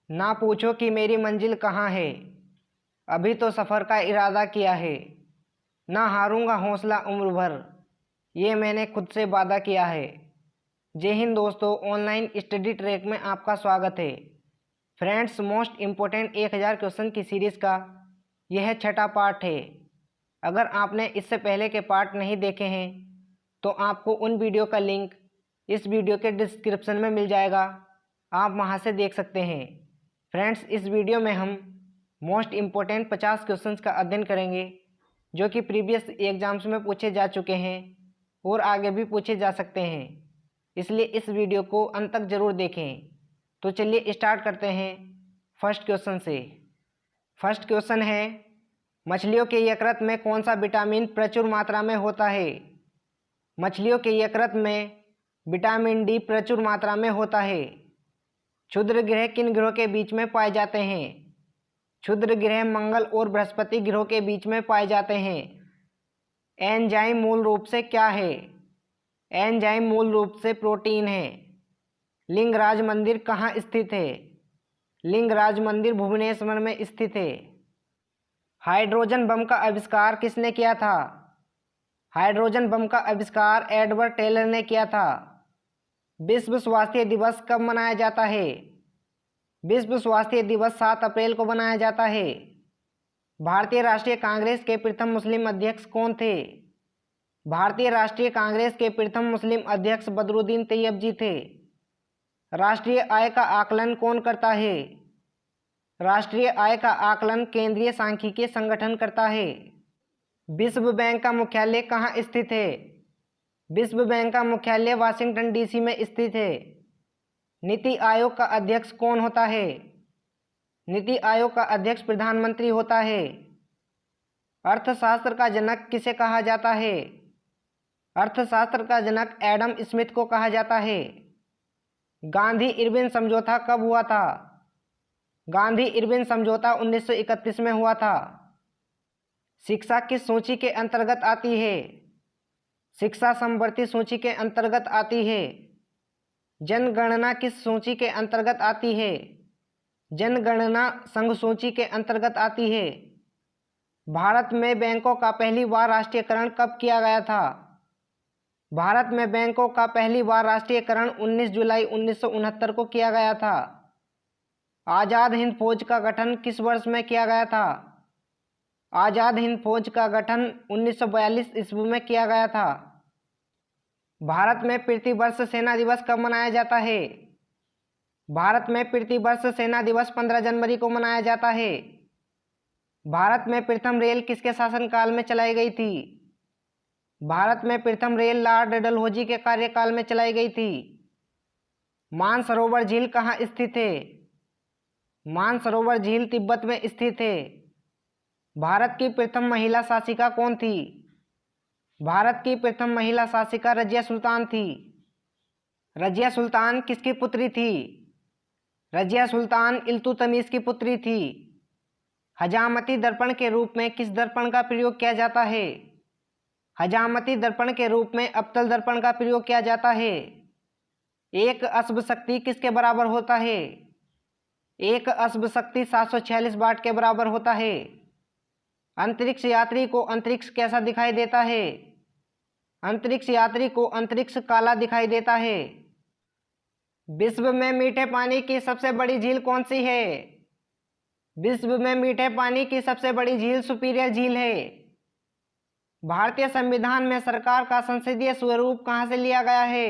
ना पूछो कि मेरी मंजिल कहाँ है, अभी तो सफ़र का इरादा किया है। ना हारूंगा हौसला उम्र भर, ये मैंने खुद से वादा किया है। जय हिंद दोस्तों, ऑनलाइन स्टडी ट्रैक में आपका स्वागत है। फ्रेंड्स, मोस्ट इम्पोर्टेंट 1000 क्वेश्चन की सीरीज़ का यह छठा पार्ट है। अगर आपने इससे पहले के पार्ट नहीं देखे हैं तो आपको उन वीडियो का लिंक इस वीडियो के डिस्क्रिप्शन में मिल जाएगा, आप वहां से देख सकते हैं। फ्रेंड्स, इस वीडियो में हम मोस्ट इम्पोर्टेंट 50 क्वेश्चंस का अध्ययन करेंगे जो कि प्रीवियस एग्जाम्स में पूछे जा चुके हैं और आगे भी पूछे जा सकते हैं, इसलिए इस वीडियो को अंत तक ज़रूर देखें। तो चलिए स्टार्ट करते हैं फर्स्ट क्वेश्चन से। फर्स्ट क्वेश्चन है, मछलियों के यकृत में कौन सा विटामिन प्रचुर मात्रा में होता है? मछलियों के यकृत में विटामिन डी प्रचुर मात्रा में होता है। क्षुद्र ग्रह किन ग्रहों के बीच में पाए जाते हैं? क्षुद्र ग्रह मंगल और बृहस्पति ग्रहों के बीच में पाए जाते हैं। एंजाइम मूल रूप से क्या है? एंजाइम मूल रूप से प्रोटीन है। लिंगराज मंदिर कहाँ स्थित है? लिंगराज मंदिर भुवनेश्वर में स्थित है। हाइड्रोजन बम का आविष्कार किसने किया था? हाइड्रोजन बम का आविष्कार एडवर्ड टेलर ने किया था। विश्व स्वास्थ्य दिवस कब मनाया जाता है? विश्व स्वास्थ्य दिवस 7 अप्रैल को मनाया जाता है। भारतीय राष्ट्रीय कांग्रेस के प्रथम मुस्लिम अध्यक्ष कौन थे? भारतीय राष्ट्रीय कांग्रेस के प्रथम मुस्लिम अध्यक्ष बदरुद्दीन तैयब जी थे। राष्ट्रीय आय का आकलन कौन करता है? राष्ट्रीय आय का आकलन केंद्रीय सांख्यिकीय संगठन करता है। विश्व बैंक का मुख्यालय कहाँ स्थित है? विश्व बैंक का मुख्यालय वाशिंगटन डीसी में स्थित है। नीति आयोग का अध्यक्ष कौन होता है? नीति आयोग का अध्यक्ष प्रधानमंत्री होता है। अर्थशास्त्र का जनक किसे कहा जाता है? अर्थशास्त्र का जनक एडम स्मिथ को कहा जाता है। गांधी इरविन समझौता कब हुआ था? गांधी इरविन समझौता 1931 में हुआ था। शिक्षा किस सूची के अंतर्गत आती है? शिक्षा समवर्ती सूची के अंतर्गत आती है। जनगणना किस सूची के अंतर्गत आती है? जनगणना संघ सूची के अंतर्गत आती है। भारत में बैंकों का पहली बार राष्ट्रीयकरण कब किया गया था? भारत में बैंकों का पहली बार राष्ट्रीयकरण 19 जुलाई 1969 को किया गया था। आज़ाद हिंद फौज का गठन किस वर्ष में किया गया था? आज़ाद हिंद फौज का गठन 1942 ईस्वी में किया गया था। भारत में प्रतिवर्ष सेना दिवस कब मनाया जाता है? भारत में प्रतिवर्ष सेना दिवस 15 जनवरी को मनाया जाता है। भारत में प्रथम रेल किसके शासनकाल में चलाई गई थी? भारत में प्रथम रेल लॉर्ड डलहौजी के कार्यकाल में चलाई गई थी। मानसरोवर झील कहाँ स्थित है? मानसरोवर झील तिब्बत में स्थित है। भारत की प्रथम महिला शासिका कौन थी? भारत की प्रथम महिला शासिका रजिया सुल्तान थी। रजिया सुल्तान किसकी पुत्री थी? रजिया सुल्तान इल्तुतमिश की पुत्री थी। हजामती दर्पण के रूप में किस दर्पण का प्रयोग किया जाता है? हजामती दर्पण के रूप में अवतल दर्पण का प्रयोग किया जाता है। एक अश्व शक्ति किसके बराबर होता है? एक अश्व शक्ति 746 वाट के बराबर होता है। अंतरिक्ष यात्री को अंतरिक्ष कैसा दिखाई देता है? अंतरिक्ष यात्री को अंतरिक्ष काला दिखाई देता है। विश्व में मीठे पानी की सबसे बड़ी झील कौन सी है? विश्व में मीठे पानी की सबसे बड़ी झील सुपीरियर झील है। भारतीय संविधान में सरकार का संसदीय स्वरूप कहाँ से लिया गया है?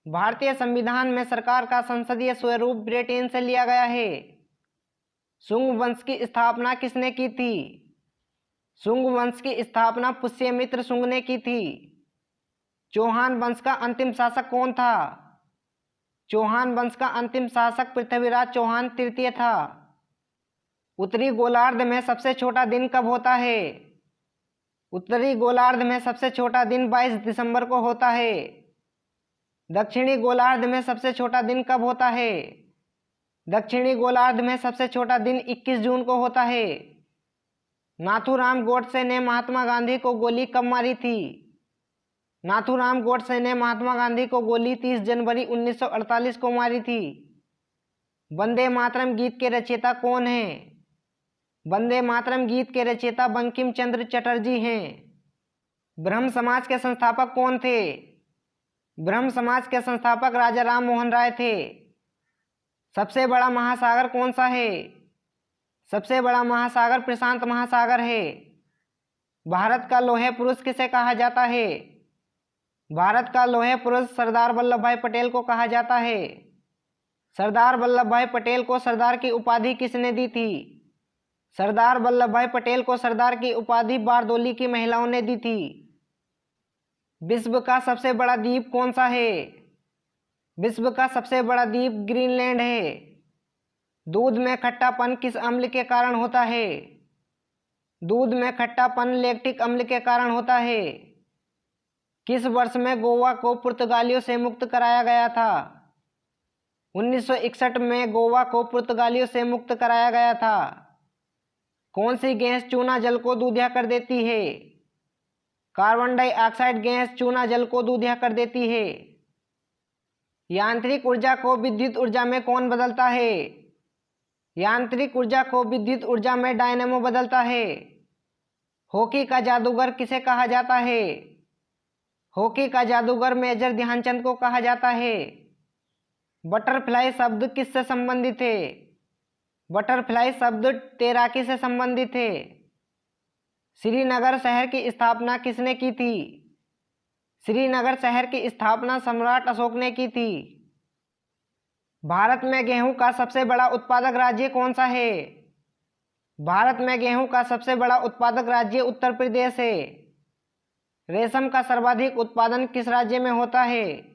भारतीय संविधान में सरकार का संसदीय स्वरूप ब्रिटेन से लिया गया है। शुंग वंश की स्थापना किसने की थी? शुंग वंश की स्थापना पुष्यमित्र शुंग ने की थी। चौहान वंश का अंतिम शासक कौन था? चौहान वंश का अंतिम शासक पृथ्वीराज चौहान तृतीय था। उत्तरी गोलार्ध में सबसे छोटा दिन कब होता है? उत्तरी गोलार्ध में सबसे छोटा दिन 22 दिसंबर को होता है। दक्षिणी गोलार्ध में सबसे छोटा दिन कब होता है? दक्षिणी गोलार्ध में सबसे छोटा दिन 21 जून को होता है। नाथूराम गोडसे ने महात्मा गांधी को गोली कब मारी थी? नाथूराम गोडसे ने महात्मा गांधी को गोली 30 जनवरी 1948 को मारी थी। वंदे मातरम गीत के रचयिता कौन हैं? वंदे मातरम गीत के रचयिता बंकिम चंद्र चटर्जी हैं। ब्रह्म समाज के संस्थापक कौन थे? ब्रह्म समाज के संस्थापक राजा राम मोहन राय थे। सबसे बड़ा महासागर कौन सा है? सबसे बड़ा महासागर प्रशांत महासागर है। भारत का लौह पुरुष किसे कहा जाता है? भारत का लौह पुरुष सरदार वल्लभ भाई पटेल को कहा जाता है। सरदार वल्लभ भाई पटेल को सरदार की उपाधि किसने दी थी? सरदार वल्लभ भाई पटेल को सरदार की उपाधि बारदोली की महिलाओं ने दी थी। विश्व का सबसे बड़ा द्वीप कौन सा है? विश्व का सबसे बड़ा द्वीप ग्रीनलैंड है। दूध में खट्टापन किस अम्ल के कारण होता है? दूध में खट्टापन लैक्टिक अम्ल के कारण होता है। किस वर्ष में गोवा को पुर्तगालियों से मुक्त कराया गया था? 1961 में गोवा को पुर्तगालियों से मुक्त कराया गया था। कौन सी गैस चूना जल को दूधिया कर देती है? कार्बन डाइऑक्साइड गैस चूना जल को दूधिया कर देती है। यांत्रिक ऊर्जा को विद्युत ऊर्जा में कौन बदलता है? यांत्रिक ऊर्जा को विद्युत ऊर्जा में डायनेमो बदलता है। हॉकी का जादूगर किसे कहा जाता है? हॉकी का जादूगर मेजर ध्यानचंद को कहा जाता है। बटरफ्लाई शब्द किससे संबंधित है? बटरफ्लाई शब्द तैराकी से संबंधित है। श्रीनगर शहर की स्थापना किसने की थी? श्रीनगर शहर की स्थापना सम्राट अशोक ने की थी। भारत में गेहूं का सबसे बड़ा उत्पादक राज्य कौन सा है? भारत में गेहूं का सबसे बड़ा उत्पादक राज्य उत्तर प्रदेश है। रेशम का सर्वाधिक उत्पादन किस राज्य में होता है?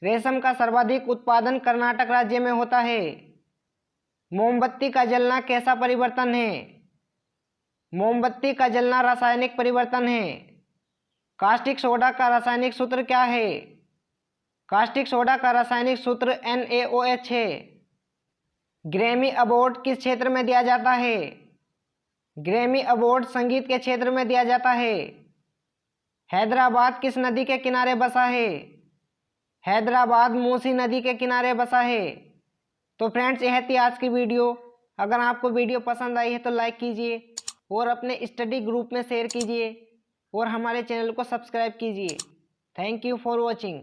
रेशम का सर्वाधिक उत्पादन कर्नाटक राज्य में होता है। मोमबत्ती का जलना कैसा परिवर्तन है? मोमबत्ती का जलना रासायनिक परिवर्तन है। कास्टिक सोडा का रासायनिक सूत्र क्या है? कास्टिक सोडा का रासायनिक सूत्र NaOH है। ग्रैमी अवार्ड किस क्षेत्र में दिया जाता है? ग्रैमी अवार्ड संगीत के क्षेत्र में दिया जाता है। हैदराबाद किस नदी के किनारे बसा है? हैदराबाद मूसी नदी के किनारे बसा है। तो फ्रेंड्स, यह थी आज की वीडियो। अगर आपको वीडियो पसंद आई है तो लाइक कीजिए और अपने स्टडी ग्रुप में शेयर कीजिए और हमारे चैनल को सब्सक्राइब कीजिए। Thank you for watching.